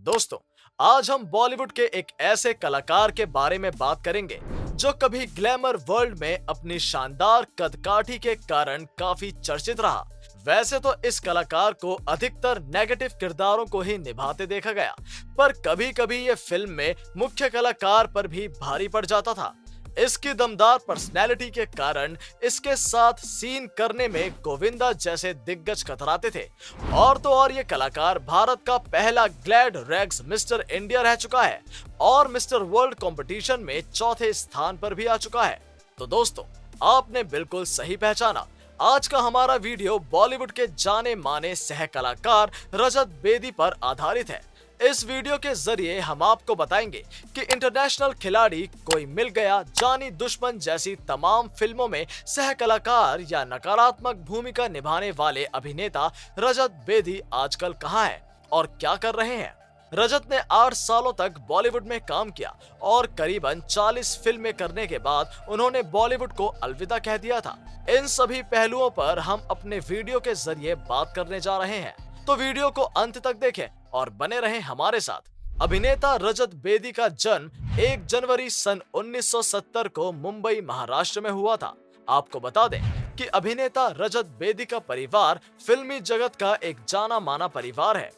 दोस्तों, आज हम बॉलीवुड के एक ऐसे कलाकार के बारे में बात करेंगे जो कभी ग्लैमर वर्ल्ड में अपनी शानदार कदकाठी के कारण काफी चर्चित रहा। वैसे तो इस कलाकार को अधिकतर नेगेटिव किरदारों को ही निभाते देखा गया, पर कभी-कभी ये फिल्म में मुख्य कलाकार पर भी भारी पड़ जाता था। इसकी दमदार पर्सनैलिटी के कारण इसके साथ सीन करने में गोविंदा जैसे दिग्गज कतराते थे। और तो और ये कलाकार भारत का पहला ग्लैड रैग्स मिस्टर इंडिया रह चुका है और मिस्टर वर्ल्ड कंपटीशन में चौथे स्थान पर भी आ चुका है। तो दोस्तों, आपने बिल्कुल सही पहचाना। आज का हमारा वीडियो बॉलीवुड के जाने माने सह कलाकार रजत बेदी पर आधारित है। इस वीडियो के जरिए हम आपको बताएंगे कि इंटरनेशनल खिलाड़ी, कोई मिल गया, जानी दुश्मन जैसी तमाम फिल्मों में सह कलाकार या नकारात्मक भूमिका निभाने वाले अभिनेता रजत बेदी आजकल कहां हैं और क्या कर रहे हैं। रजत ने 8 सालों तक बॉलीवुड में काम किया और करीबन 40 फिल्में करने के बाद उन्होंने बॉलीवुड को अलविदा कह दिया था। इन सभी पहलुओं पर हम अपने वीडियो के जरिए बात करने जा रहे हैं, तो वीडियो को अंत तक देखें और बने रहें हमारे साथ। अभिनेता रजत बेदी का जन्म 1 जनवरी सन 1970 को मुंबई, महाराष्ट्र में हुआ था। आपको बता दें कि अभिनेता रजत बेदी का परिवार फिल्मी जगत का एक जाना माना परिवार है।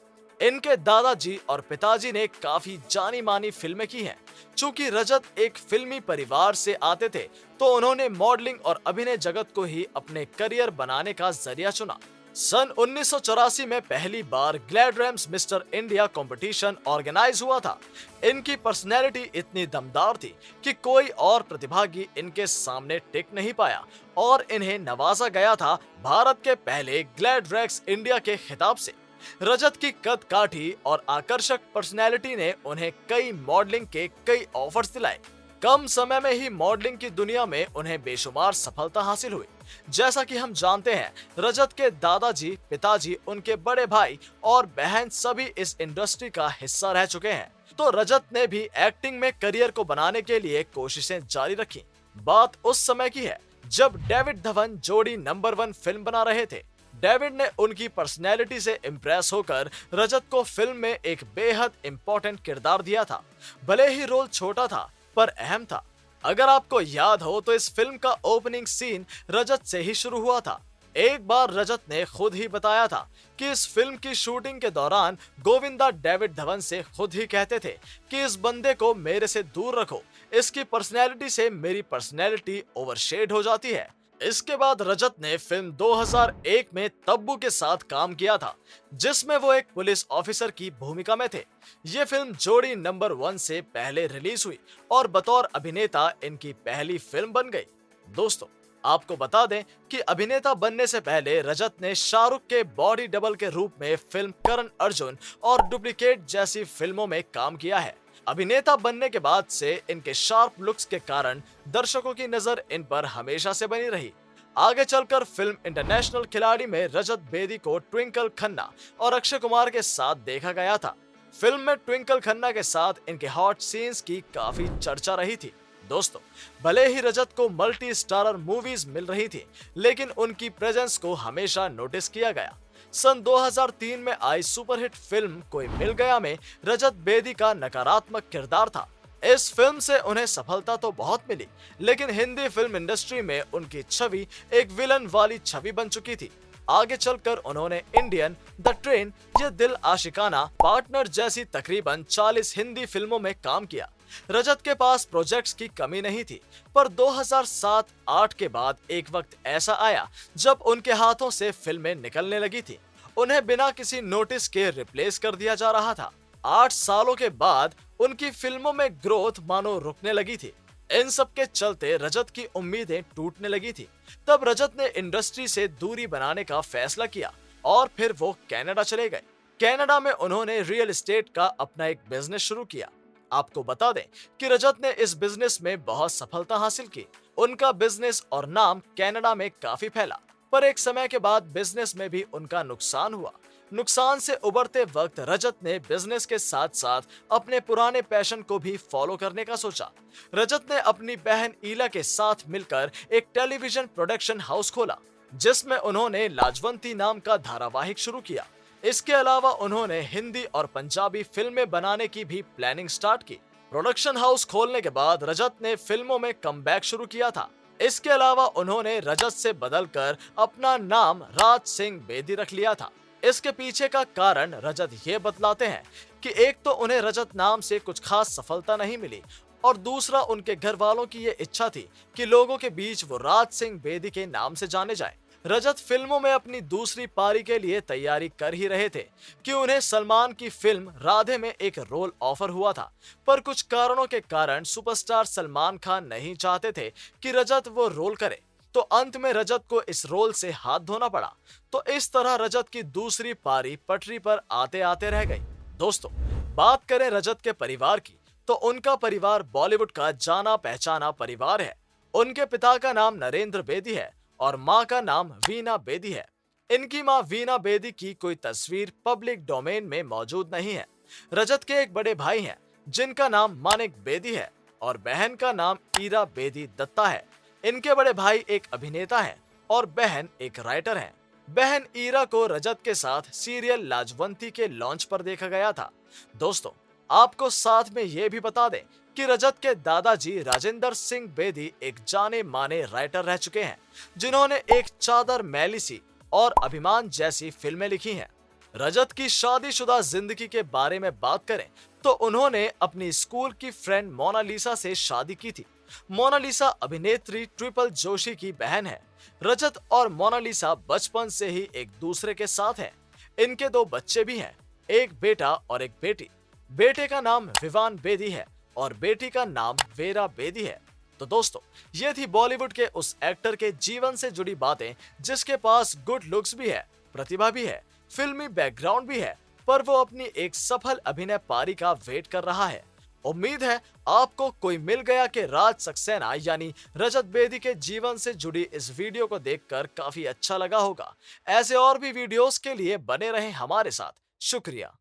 इनके दादाजी और पिताजी ने काफी जानी मानी फिल्में की हैं। चूंकि रजत एक फिल्मी परिवार से आते थे, तो उन्होंने मॉडलिंग और अभिनय जगत को ही अपने करियर बनाने का जरिया चुना। सन 1984 में पहली बार Gladrags mister India competition organise हुआ था। इनकी पर्सनैलिटी इतनी दमदार थी कि कोई और प्रतिभागी इनके सामने टिक नहीं पाया और इन्हें नवाजा गया था भारत के पहले ग्लैड रैम्स इंडिया के खिताब से। रजत की कद काठी और आकर्षक पर्सनैलिटी ने उन्हें कई मॉडलिंग के कई ऑफर्स दिलाए। कम समय में ही मॉडलिंग की दुनिया में उन्हें बेशुमार सफलता हासिल हुई। जैसा कि हम जानते हैं, रजत के दादाजी, पिताजी, उनके बड़े भाई और बहन सभी इस इंडस्ट्री का हिस्सा रह चुके हैं। तो रजत ने भी एक्टिंग में करियर को बनाने के लिए कोशिशें जारी रखी। बात उस समय की है जब डेविड धवन जोड़ी नंबर 1 फिल्म बना रहे थे। डेविड ने उनकी पर्सनैलिटी से इम्प्रेस होकर रजत को फिल्म में एक बेहद इम्पोर्टेंट किरदार दिया था। भले ही रोल छोटा था, पर अहम था। अगर आपको याद हो तो इस फिल्म का ओपनिंग सीन रजत से ही शुरू हुआ था। एक बार रजत ने खुद ही बताया था कि इस फिल्म की शूटिंग के दौरान गोविंदा डेविड धवन से खुद ही कहते थे कि इस बंदे को मेरे से दूर रखो, इसकी पर्सनैलिटी से मेरी पर्सनैलिटी ओवरशेड हो जाती है। इसके बाद रजत ने फिल्म 2001 में तब्बू के साथ काम किया था, जिसमें वो एक पुलिस ऑफिसर की भूमिका में थे। ये फिल्म जोड़ी नंबर 1 से पहले रिलीज हुई और बतौर अभिनेता इनकी पहली फिल्म बन गई। दोस्तों, आपको बता दें कि अभिनेता बनने से पहले रजत ने शाहरुख के बॉडी डबल के रूप में फिल्म करण अर्जुन और डुप्लीकेट जैसी फिल्मों में काम किया है। अभिनेता बनने के बाद से इनके शार्प लुक्स के कारण दर्शकों की नजर इन पर हमेशा से बनी रही। आगे चलकर फिल्म इंटरनेशनल खिलाड़ी में रजत बेदी को ट्विंकल खन्ना और अक्षय कुमार के साथ देखा गया था। फिल्म में ट्विंकल खन्ना के साथ इनके हॉट सीन्स की काफी चर्चा रही थी। दोस्तों, भले ही रजत को मल्टी स्टारर मूवीज मिल रही थी, लेकिन उनकी प्रेजेंस को हमेशा नोटिस किया गया। सन 2003 में आई सुपरहिट फिल्म कोई मिल गया में रजत बेदी का नकारात्मक किरदार था। इस फिल्म से उन्हें सफलता तो बहुत मिली, लेकिन हिंदी फिल्म इंडस्ट्री में उनकी छवि एक विलन वाली छवि बन चुकी थी। आगे चलकर उन्होंने इंडियन, द ट्रेन, ये दिल आशिकाना, पार्टनर जैसी तकरीबन 40 हिंदी फिल्मों में काम किया। रजत के पास प्रोजेक्ट्स की कमी नहीं थी, पर 2007-8 के बाद एक वक्त ऐसा आया जब उनके हाथों से फिल्में निकलने लगी थी। उन्हें बिना किसी नोटिस के रिप्लेस कर दिया जा रहा था। 8 सालों के बाद उनकी फिल्मों में ग्रोथ मानो रुकने लगी थी। इन सब के चलते रजत की उम्मीदें टूटने लगी थी। तब रजत ने इंडस्ट्री से दूरी बनाने का फैसला किया और फिर वो कनाडा चले गए। कनाडा में उन्होंने रियल एस्टेट का अपना एक बिजनेस शुरू किया। आपको बता दें कि रजत ने इस बिजनेस में बहुत सफलता हासिल की। उनका बिजनेस और नाम कनाडा में काफी फैला, पर एक समय के बाद बिजनेस में भी उनका नुकसान हुआ। नुकसान से उबरते वक्त रजत ने बिजनेस के साथ साथ अपने पुराने पैशन को भी फॉलो करने का सोचा। रजत ने अपनी बहन ईला के साथ मिलकर एक टेलीविजन प्रोडक्शन हाउस खोला, जिसमें उन्होंने लाजवंती नाम का धारावाहिक शुरू किया। इसके अलावा उन्होंने हिंदी और पंजाबी फिल्में बनाने की भी प्लानिंग स्टार्ट की। प्रोडक्शन हाउस खोलने के बाद रजत ने फिल्मों में कमबैक शुरू किया था। इसके अलावा उन्होंने रजत से बदलकर अपना नाम राज सिंह बेदी रख लिया था। इसके पीछे का कारण रजत ये बतलाते हैं कि एक तो उन्हें रजत नाम से कुछ खास सफलता नहीं मिली और दूसरा उनके घर वालों की ये इच्छा थी कि लोगों के बीच वो राज सिंह बेदी के नाम से जाने जाए। रजत फिल्मों में अपनी दूसरी पारी के लिए तैयारी कर ही रहे थे कि उन्हें सलमान की फिल्म राधे में एक रोल ऑफर हुआ था, पर कुछ कारणों के कारण सुपरस्टार सलमान खान नहीं चाहते थे कि रजत वो रोल करे, तो अंत में रजत को इस रोल से हाथ धोना पड़ा। तो इस तरह रजत की दूसरी पारी पटरी पर आते आते रह गई। दोस्तों, बात करें रजत के परिवार की, तो उनका परिवार बॉलीवुड का जाना पहचाना परिवार है। उनके पिता का नाम नरेंद्र बेदी है और माँ का नाम वीना बेदी है। इनकी माँ वीना बेदी की कोई तस्वीर पब्लिक डोमेन में मौजूद नहीं है। रजत के एक बड़े भाई हैं जिनका नाम मानिक बेदी है और बहन का नाम ईरा बेदी दत्ता है। इनके बड़े भाई एक अभिनेता हैं और बहन एक राइटर हैं। बहन ईरा को रजत के साथ सीरियल लाजवंती के लॉन्च पर देखा गया था। दोस्तों, आपको साथ में ये भी बता दें कि रजत के दादाजी राजेंद्र सिंह बेदी एक जाने माने राइटर रह चुके हैं, जिन्होंने एक चादर मैली सी और अभिमान जैसी फिल्में लिखी हैं। रजत की शादीशुदा जिंदगी के बारे में बात करें तो उन्होंने अपनी स्कूल की फ्रेंड मोनालिसा से शादी की थी। मोनालिसा अभिनेत्री ट्रिपल जोशी की बहन है। रजत और मोनालिसा बचपन से ही एक दूसरे के साथ हैं। इनके दो बच्चे भी हैं, एक बेटा और एक बेटी। बेटे का नाम विवान बेदी है और बेटी का नाम वेरा बेदी है। तो दोस्तों, ये थी बॉलीवुड के उस एक्टर के जीवन से जुड़ी बातें जिसके पास गुड लुक्स भी है, प्रतिभा भी है, फिल्मी बैकग्राउंड भी है, पर वो अपनी एक सफल अभिनय पारी का वेट कर रहा है। उम्मीद है आपको कोई मिल गया कि राज सक्सेना यानी रजत बेदी के जीवन से जुड़ी इस वीडियो को देखकर काफी अच्छा लगा होगा। ऐसे और भी वीडियोस के लिए बने रहें हमारे साथ। शुक्रिया।